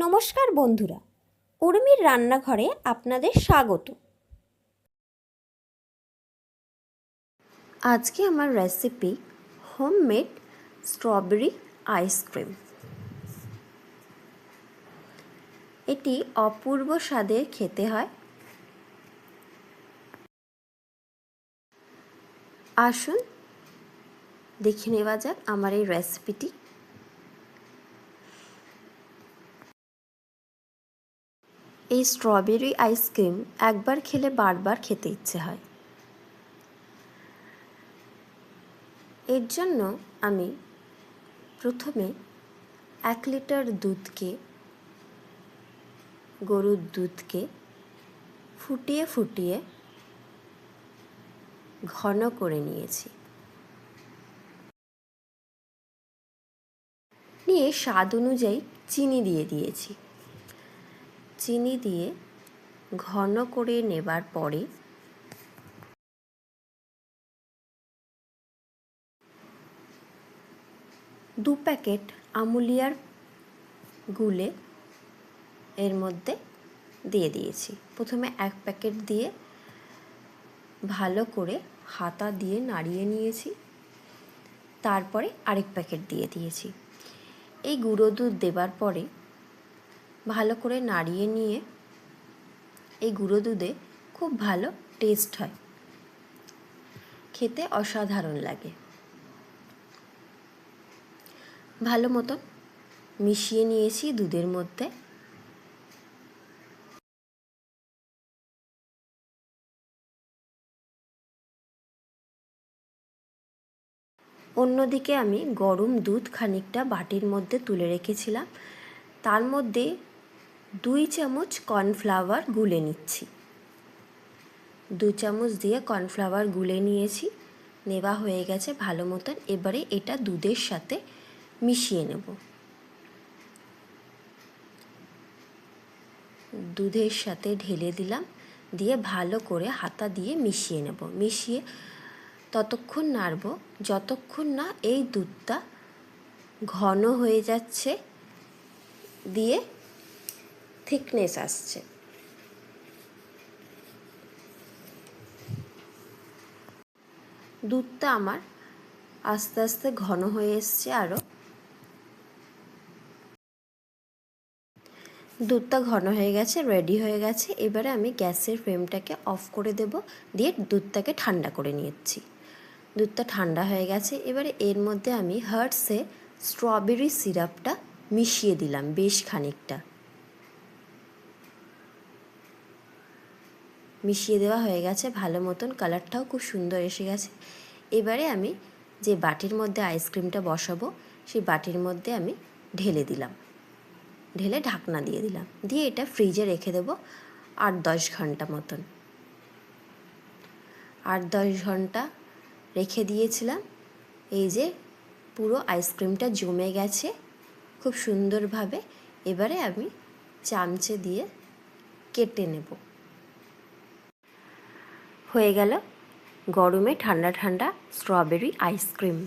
নমস্কার বন্ধুরা, উর্মির রান্নাঘরে আপনাদের স্বাগত। আজকে আমার রেসিপি হোমমেড স্ট্রবেরি আইসক্রিম। এটি অপূর্ব স্বাদের খেতে হয়। আসুন দেখে নেওয়া যাক আমার এই রেসিপিটি। এই স্ট্রবেরি আইসক্রিম একবার খেলে বারবার খেতে ইচ্ছে হয়। এর জন্য আমি প্রথমে 1 লিটার গরুর দুধকে ফুটিয়ে ফুটিয়ে ঘন করে নিয়েছি। নিয়ে স্বাদ অনুযায়ী চিনি দিয়ে দিয়েছি। চিনি দিয়ে ঘন করে নেবার পরে 2 প্যাকেট আমুলিয়ার গুলে এর মধ্যে দিয়ে দিয়েছি। প্রথমে 1 প্যাকেট দিয়ে ভালো করে হাতা দিয়ে নাড়িয়ে নিয়েছি, তারপরে আরেক প্যাকেট দিয়ে দিয়েছি। এই গুঁড়ো দুধ দেবার পরে ভালো করে নাড়িয়ে নিয়ে, এই গুঁড়ো দুধে খুব ভালো টেস্ট হয়, খেতে অসাধারণ লাগে। ভালো মতো মিশিয়ে নিয়েছি দুধের মধ্যে। অন্যদিকে আমি গরম দুধ খানিকটা বাটির মধ্যে তুলে রেখেছিলাম, তার মধ্যে 2 চামচ কর্নফ্লাওয়ার গুলে নিচ্ছি। 2 চামচ দিয়ে কর্নফ্লাওয়ার গুলে নিয়েছি। নেওয়া হয়ে গেছে ভালো মতন। এবারে এটা দুধের সাথে মিশিয়ে নেব। দুধের সাথে ঢেলে দিলাম, দিয়ে ভালো করে হাতা দিয়ে মিশিয়ে নেব। মিশিয়ে ততক্ষণ নাড়ব যতক্ষণ না এই দুধটা ঘন হয়ে যাচ্ছে, দিয়ে থিকনেস আসছে। দুধটা আমার আস্তে আস্তে ঘন হয়ে এসছে। আরও দুধটা ঘন হয়ে গেছে, রেডি হয়ে গেছে। এবারে আমি গ্যাসের ফ্লেমটাকে অফ করে দেব, দিয়ে দুধটাকে ঠান্ডা করে নিচ্ছি। দুধটা ঠান্ডা হয়ে গেছে। এবারে এর মধ্যে আমি হার্টসে স্ট্রবেরি সিরাপটা মিশিয়ে দিলাম বেশ খানিকটা। মিশিয়ে দেওয়া হয়ে গেছে ভালো মতন, কালারটাও খুব সুন্দর এসে গেছে। এবারে আমি যে বাটির মধ্যে আইসক্রিমটা বসাবো, সেই বাটির মধ্যে আমি ঢেলে দিলাম। ঢেলে ঢাকনা দিয়ে দিলাম, দিয়ে এটা ফ্রিজে রেখে দেবো 8-10 ঘন্টা মতন। 8-10 ঘন্টা রেখে দিয়েছিলাম। এই যে পুরো আইসক্রিমটা জমে গেছে খুব সুন্দরভাবে। এবারে আমি চামচে দিয়ে কেটে নেব। হয়ে গেল গরমে ঠান্ডা ঠান্ডা স্ট্রবেরি আইসক্রিম।